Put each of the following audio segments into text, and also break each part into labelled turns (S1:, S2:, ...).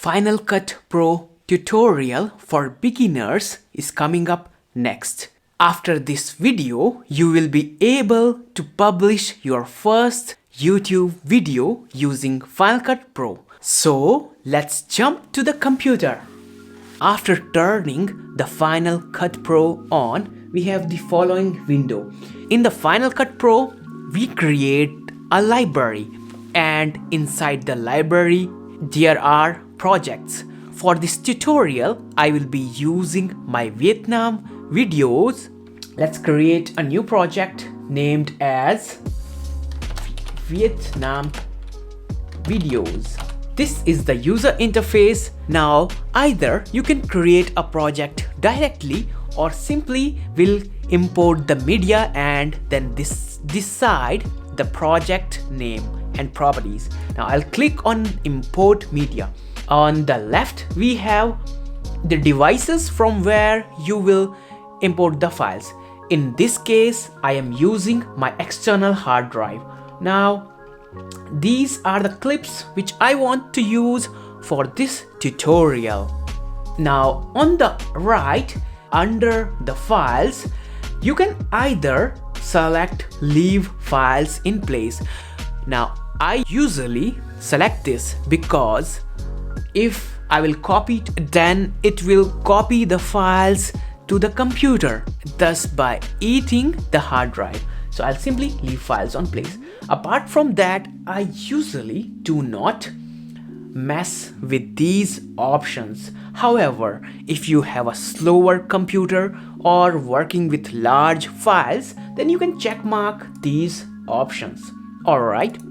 S1: Final Cut Pro tutorial for beginners is coming up next. After this video, you will be able to publish your first YouTube video using Final Cut Pro. So let's jump to the computer. After turning the Final Cut Pro on, we have the following window. In the Final Cut Pro, we create a library, and inside the library there are projects. For this tutorial, I will be using my Vietnam videos. Let's create a new project named as Vietnam videos. This is the user interface. Now either you can create a project directly or simply will import the media and then decide the project name and properties. Now I'll click on import media. On the left we have the devices from where you will import the files. In this case I am using my external hard drive. Now these are the clips which I want to use for this tutorial. Now on the right under the files, you can either select leave files in place. Now I usually select this because if I will copy it, then it will copy the files to the computer, thus by eating the hard drive. So I'll simply leave files on place. Apart from that, I usually do not mess with these options. However, if you have a slower computer or working with large files, then you can check mark these options. Alright,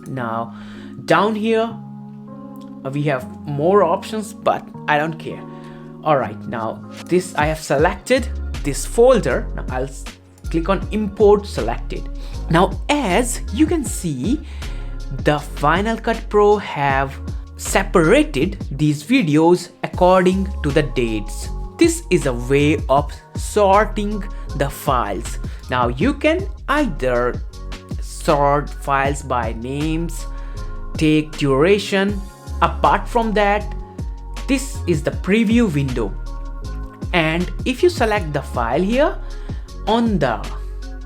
S1: now down here we have more options, but I don't care. Alright, now this I have selected this folder. Now I'll click on import selected. Now as you can see, the Final Cut Pro have separated these videos according to the dates. This is a way of sorting the files. Now you can either sort files by names, take duration. Apart from that, this is the preview window, and if you select the file here, on the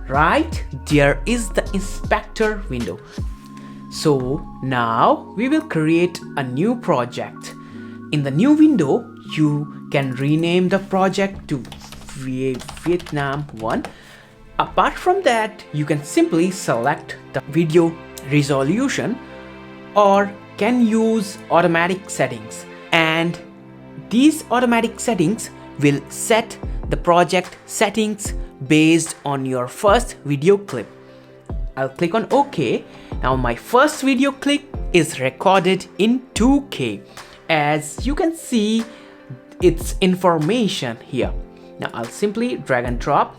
S1: right there is the inspector window. So now we will create a new project. In the new window, you can rename the project to Vietnam 1. Apart from that, you can simply select the video resolution or can use automatic settings, and these automatic settings will set the project settings based on your first video clip. I'll click on OK. Now my first video clip is recorded in 2K. As you can see, its information here. Now I'll simply drag and drop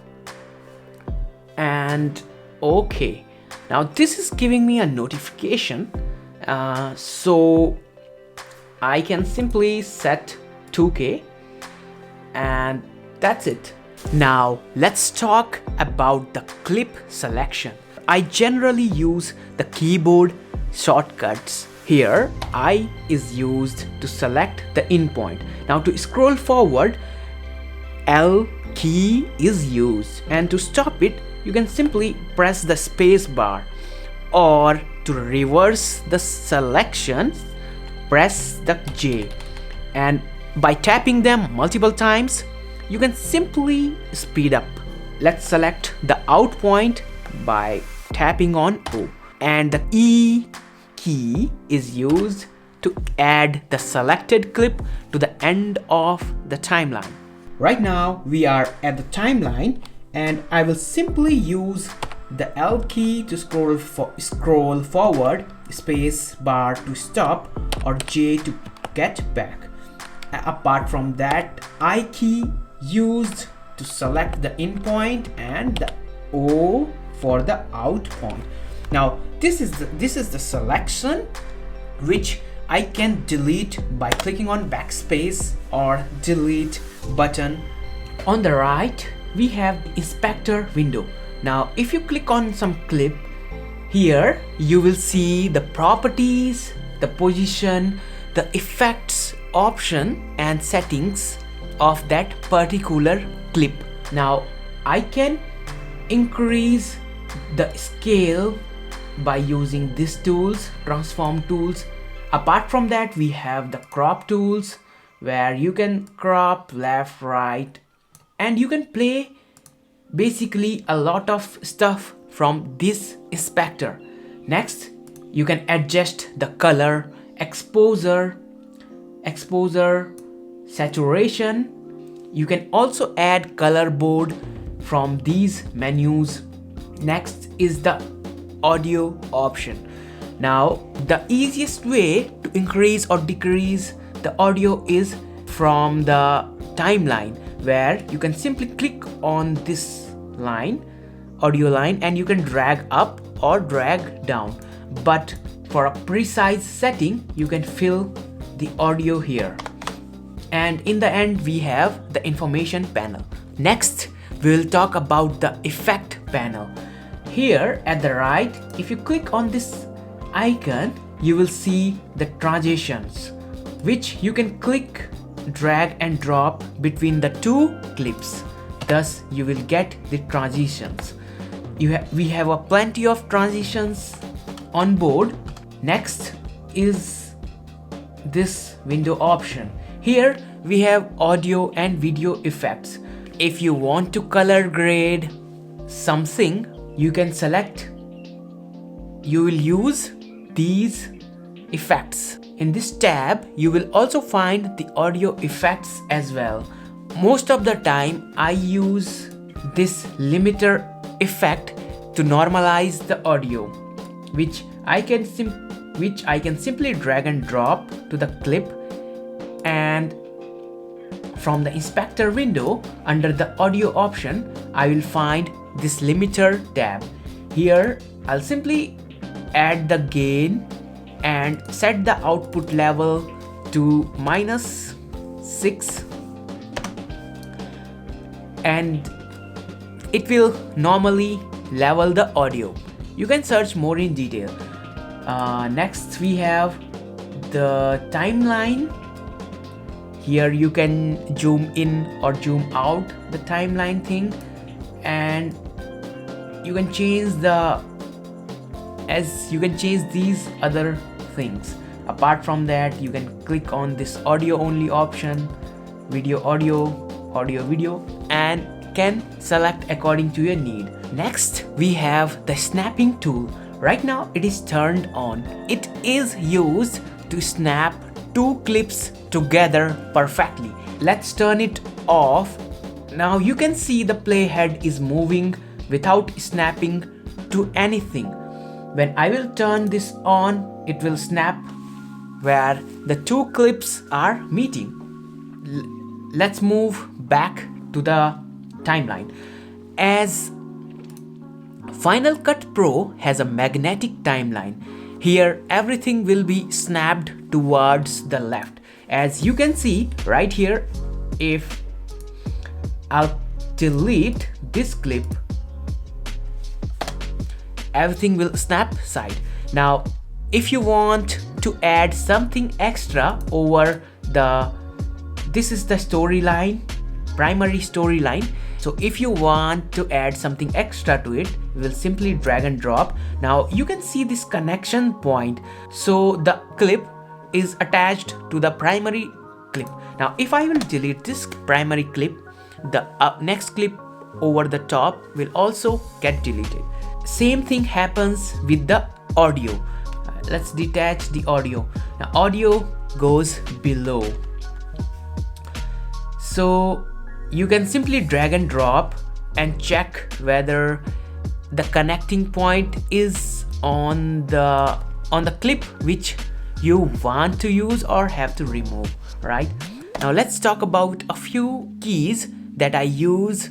S1: and OK. Now this is giving me a notification, so I can simply set 2K and that's it. Now let's talk about the clip selection. I generally use the keyboard shortcuts. Here I is used to select the in point. Now to scroll forward, L key is used, and to stop it you can simply press the space bar, or to reverse the selection press the J, and by tapping them multiple times you can simply speed up. Let's select the out point by tapping on O, and the E key is used to add the selected clip to the end of the timeline. Right now we are at the timeline, and I will simply use the L key to scroll forward, space bar to stop, or J to get back. Apart from that, I key used to select the in point and the O for the out point. Now this is the selection which I can delete by clicking on backspace or delete button. On the right we have the inspector window. Now if you click on some clip, here you will see the properties, the position, the effects, option and settings of that particular clip. Now I can increase the scale by using these tools, transform tools. Apart from that, we have the crop tools where you can crop left, right, and you can play basically a lot of stuff from this inspector. Next, you can adjust the color, exposure, saturation. You can also add color board from these menus. Next is the audio option. Now the easiest way to increase or decrease the audio is from the timeline, where you can simply click on this line, audio line, and you can drag up or drag down. But for a precise setting, you can fill the audio here. And in the end, we have the information panel. Next, we will talk about the effect panel. Here at the right, if you click on this icon, you will see the transitions, which you can click, drag and drop between the two clips. Thus, you will get the transitions. We have a plenty of transitions on board. Next is this window option. Here we have audio and video effects. If you want to color grade something, you can select. You will use these effects. In this tab, you will also find the audio effects as well. Most of the time, I use this limiter effect to normalize the audio, which I can simply drag and drop to the clip. And from the inspector window, under the audio option, I will find this limiter tab. Here I'll simply add the gain and set the output level to -6, and it will normally level the audio. You can search more in detail. Next we have the timeline. Here you can zoom in or zoom out the timeline thing, and you can change these other things. Apart from that, you can click on this audio only option, video audio, audio video, and can select according to your need. Next we have the snapping tool. Right now it is turned on. It is used to snap two clips together perfectly. Let's turn it off. Now you can see the playhead is moving without snapping to anything. When I will turn this on, it will snap where the two clips are meeting. Let's move back to the timeline. As Final Cut Pro has a magnetic timeline, here everything will be snapped towards the left. As you can see right here, if I'll delete this clip, everything will snap side. Now if you want to add something extra over this is the storyline, primary storyline. So if you want to add something extra to it, we will simply drag and drop. Now you can see this connection point. So the clip is attached to the primary clip. Now if I will delete this primary clip, the next clip over the top will also get deleted. Same thing happens with the audio. Let's detach the audio. Now audio goes below. So you can simply drag and drop and check whether the connecting point is on the clip which you want to use or have to remove, right? Now let's talk about a few keys that I use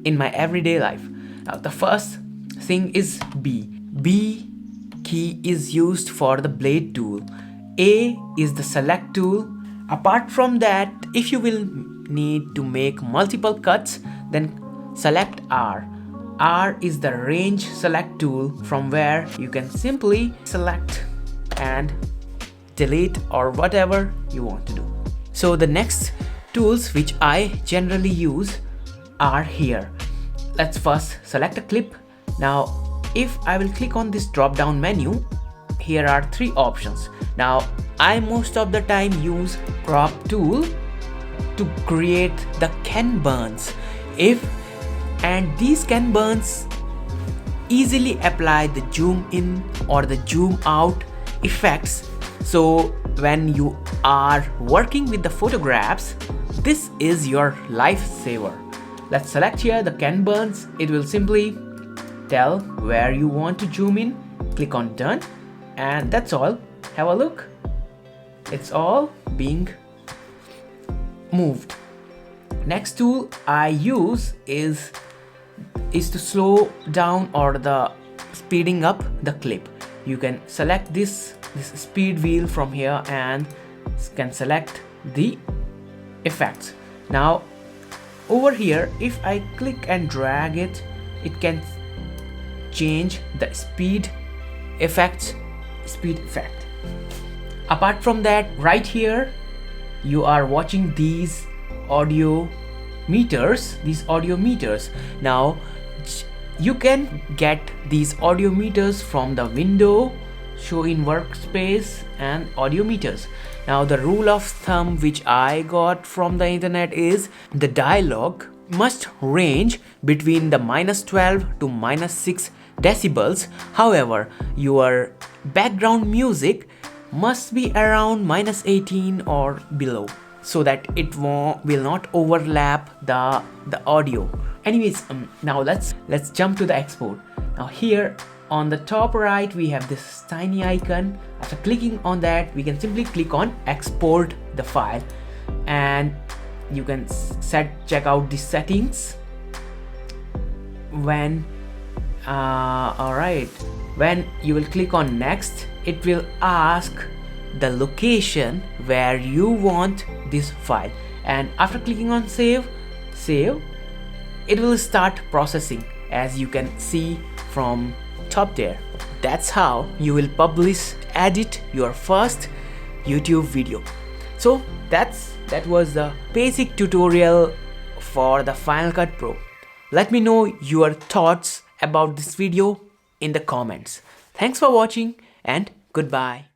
S1: in my everyday life. Now the first thing is B. B key is used for the blade tool. A is the select tool. Apart from that, if you will need to make multiple cuts, then select R. R is the range select tool, from where you can simply select and delete or whatever you want to do. So the next tools which I generally use are here. Let's first select a clip. Now if I will click on this drop down menu, here are three options. Now I most of the time use crop tool to create the Ken Burns. And these Ken Burns easily apply the zoom in or the zoom out effects. So when you are working with the photographs, this is your lifesaver. Let's select here the Ken Burns. It will simply tell where you want to zoom in. Click on done, and that's all. Have a look. It's all being moved. Next tool I use is to slow down or the speeding up the clip. You can select this speed wheel from here and can select the effects. Now over here, if I click and drag it, it can change the speed effect. Apart from that, right here you are watching these audio meters. Now you can get these audio meters from the window, show in workspace, and audio meters. Now the rule of thumb which I got from the internet is the dialogue must range between the -12 to -6 decibels. However, your background music must be around -18 or below, so that it will not overlap the audio. Anyways, now let's jump to the export. Now here on the top right we have this tiny icon. After clicking on that, we can simply click on export the file, and you can check out the settings. When when you will click on next, it will ask the location where you want this file, and after clicking on save, it will start processing, as you can see from top there. That's how you will edit your first YouTube video. So that was the basic tutorial for the Final Cut Pro. Let me know your thoughts about this video in the comments. Thanks for watching, and goodbye.